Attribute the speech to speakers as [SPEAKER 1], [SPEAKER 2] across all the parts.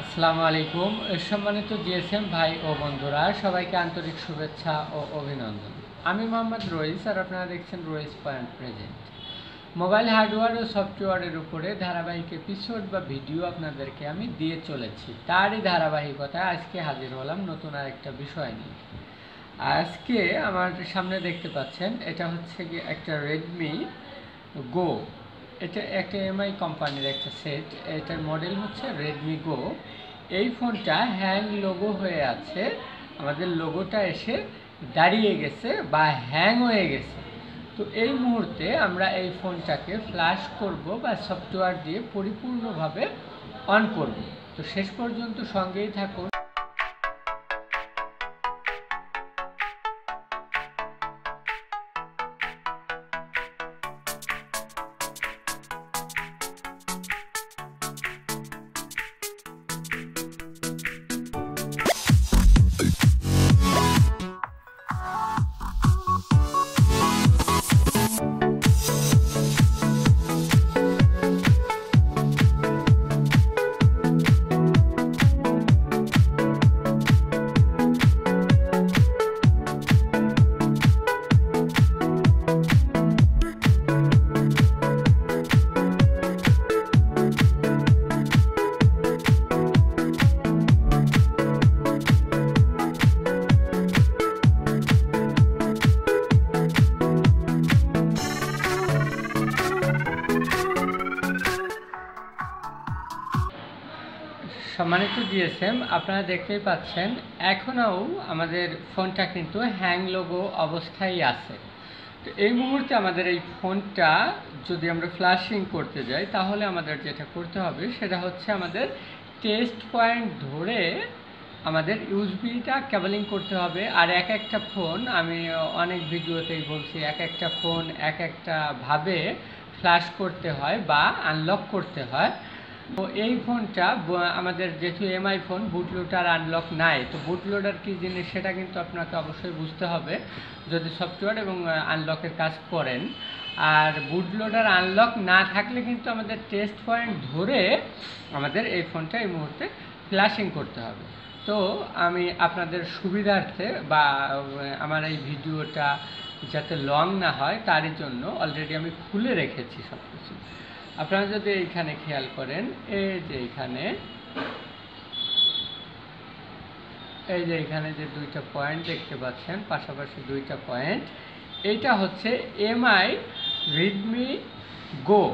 [SPEAKER 1] আসসালামু আলাইকুম সম্মানিত জিএসএম ভাই ও বন্ধুরা সবাইকে আন্তরিক শুভেচ্ছা ও অভিনন্দন। আমি মোহাম্মদ রইস আর আপনারা দেখছেন রইস পয়েন্ট প্রেজেন্ট। মোবাইল হার্ডওয়্যার ও সফটওয়্যারের উপরে ধারাবাহিক এপিসোড বা ভিডিও আপনাদেরকে আমি দিয়ে চলেছি। তারই ধারাবাহিকতায় আজকে হাজির হলাম নতুন আরেকটা বিষয় নিয়ে। আজকে আমার সামনে দেখতে পাচ্ছেন এটা হচ্ছে কি একটা রেডমি গো। এটা একটা এমআই কোম্পানির একটা সেট। এটার মডেল হচ্ছে রেডমি গো। এই ফোনটা হ্যাং লোগো হয়ে আছে, আমাদের লোগোটা এসে দাঁড়িয়ে গেছে বা হ্যাং হয়ে গেছে। তো এই মুহূর্তে আমরা এই ফোনটাকে ফ্ল্যাশ করব বা সফটওয়্যার দিয়ে পরিপূর্ণভাবে অন করব। তো শেষ পর্যন্ত সঙ্গেই থাকুন। সম্মানিত জিএসএম, আপনারা দেখতেই পাচ্ছেন এখনও আমাদের ফোনটা কিন্তু হ্যাং লোগো অবস্থায় আছে। তো এই মুহূর্তে আমাদের এই ফোনটা যদি আমরা ফ্ল্যাশিং করতে যাই তাহলে আমাদের যেটা করতে হবে সেটা হচ্ছে আমাদের টেস্ট পয়েন্ট ধরে আমাদের ইউএসবিটা কেবলিং করতে হবে। আর এক একটা ফোন, আমি অনেক ভিডিওতেই বলছি, এক একটা ফোন এক একটা ভাবে ফ্ল্যাশ করতে হয় বা আনলক করতে হয়। তো এই ফোনটা আমাদের যেহেতু এমআই ফোন, বুটলোডার আনলক নাই। তো বুটলোডার কী জিনিস সেটা কিন্তু আপনাকে অবশ্যই বুঝতে হবে যদি সফটওয়্যার এবং আনলকের কাজ করেন। আর বুটলোডার আনলক না থাকলে কিন্তু আমাদের টেস্ট পয়েন্ট ধরে আমাদের এই ফোনটা এই মুহূর্তে ফ্ল্যাশিং করতে হবে। তো আমি আপনাদের সুবিধার্থে বা আমার এই ভিডিওটা যাতে লং না হয় তারই জন্য অলরেডি আমি খুলে রেখেছি সব কিছু। আপনারা যদি এইখানে খেয়াল করেন, এই যে এইখানে যে দুইটা পয়েন্ট দেখতে পাচ্ছেন, পাশাপাশি দুইটা পয়েন্ট, এইটা হচ্ছে এমআই রেডমি গো।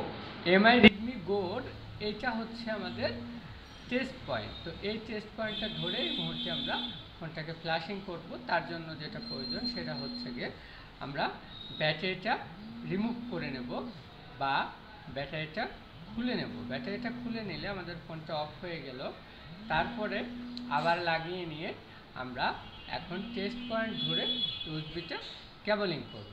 [SPEAKER 1] এমআই রেডমি গোর এইটা হচ্ছে আমাদের টেস্ট পয়েন্ট। তো এই টেস্ট পয়েন্টটা ধরে এই মুহূর্তে আমরা ফোনটাকে ফ্ল্যাশিং করব। তার জন্য যেটা প্রয়োজন সেটা হচ্ছে গিয়ে আমরা ব্যাটারিটা রিমুভ করে নেব বা ব্যাটারিটা খুলে নেব। ব্যাটারিটা খুলে নিলে আমাদের ফোনটা অফ হয়ে গেল। তারপরে আবার লাগিয়ে নিয়ে আমরা এখন টেস্ট পয়েন্ট ধরে ইউএসবিটা কেবলিং করব।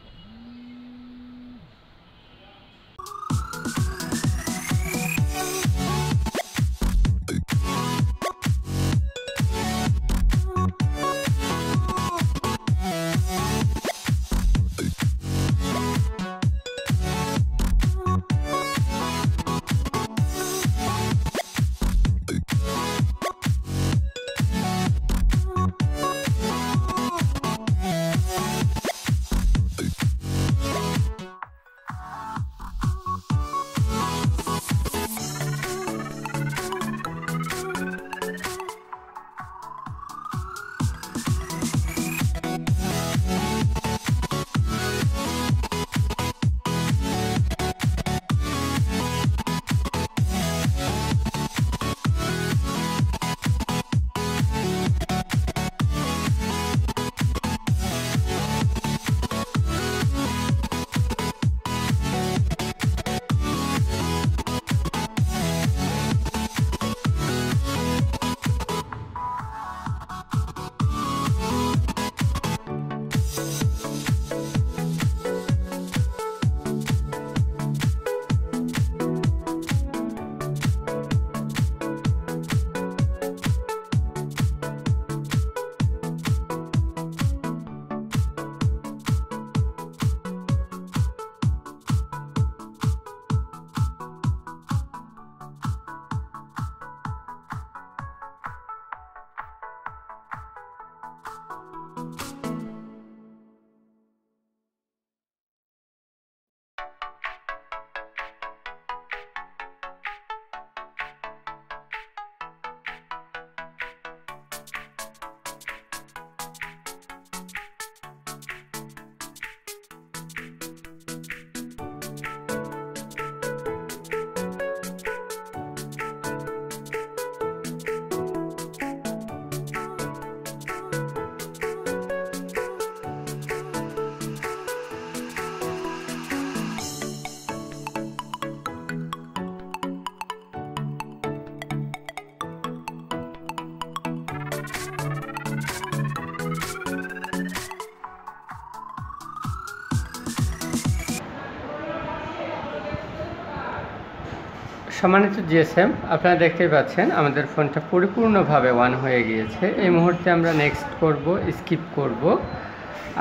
[SPEAKER 1] সম্মানিত জিএসএম, আপনারা দেখতেই পাচ্ছেন আমাদের ফোনটা পরিপূর্ণভাবে অন হয়ে গিয়েছে। এই মুহূর্তে আমরা নেক্সট করব, স্কিপ করব।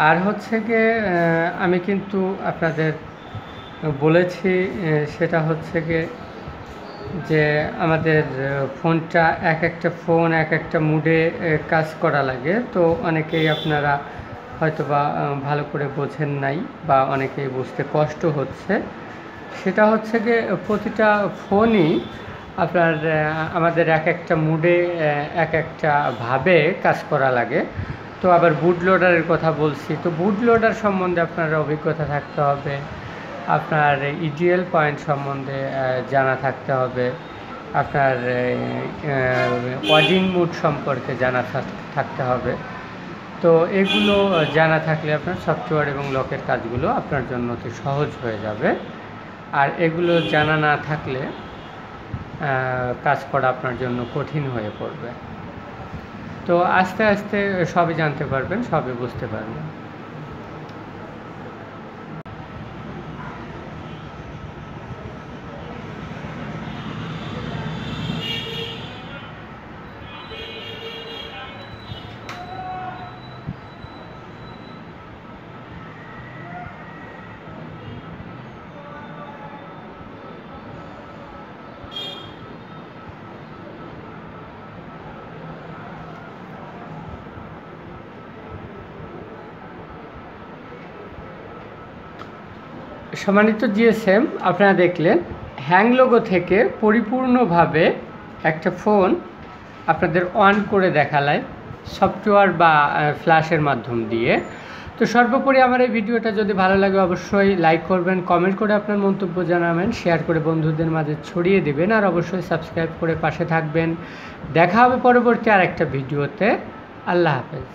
[SPEAKER 1] আর হচ্ছে গিয়ে আমি কিন্তু আপনাদের বলেছি, সেটা হচ্ছে গিয়ে যে আমাদের ফোনটা এক একটা মুডে কাজ করা লাগে। তো অনেকেই আপনারা হয়তোবা ভালো করে বোঝেন নাই বা অনেকেই বুঝতে কষ্ট হচ্ছে। সেটা হচ্ছে গিয়ে প্রতিটা ফোনই আপনার আমাদের এক একটা মুডে এক একটা ভাবে কাজ করা লাগে। তো আবার বুট লোডারের কথা বলছি, তো বুট লোডার সম্বন্ধে আপনার অভিজ্ঞতা থাকতে হবে, আপনার ইডিএল পয়েন্ট সম্বন্ধে জানা থাকতে হবে, আপনার ওয়ার্ডিং মুড সম্পর্কে জানা থাকতে হবে। তো এগুলো জানা থাকলে আপনার সফটওয়্যার এবং লকের কাজগুলো আপনার জন্য অতি সহজ হয়ে যাবে। আর এগুলো জানা না থাকলে কাজ করা আপনার জন্য কঠিন হয়ে পড়বে। তো আস্তে আস্তে সবই জানতে পারবেন, সবই বুঝতে পারবেন। সম্মানিত জিএসএম, আপনারা দেখলেন হ্যাং লোগো থেকে পরিপূর্ণভাবে একটা ফোন আপনাদের অন করে দেখালায় সফটওয়্যার বা ফ্ল্যাশের মাধ্যম দিয়ে। তো সর্বোপরি আমার এই ভিডিওটা যদি ভালো লাগে অবশ্যই লাইক করবেন, কমেন্ট করে আপনার মন্তব্য জানাবেন, শেয়ার করে বন্ধুদের মাঝে ছড়িয়ে দেবেন, আর অবশ্যই সাবস্ক্রাইব করে পাশে থাকবেন। দেখা হবে পরবর্তী আরেকটা ভিডিওতে। আল্লাহ হাফেজ।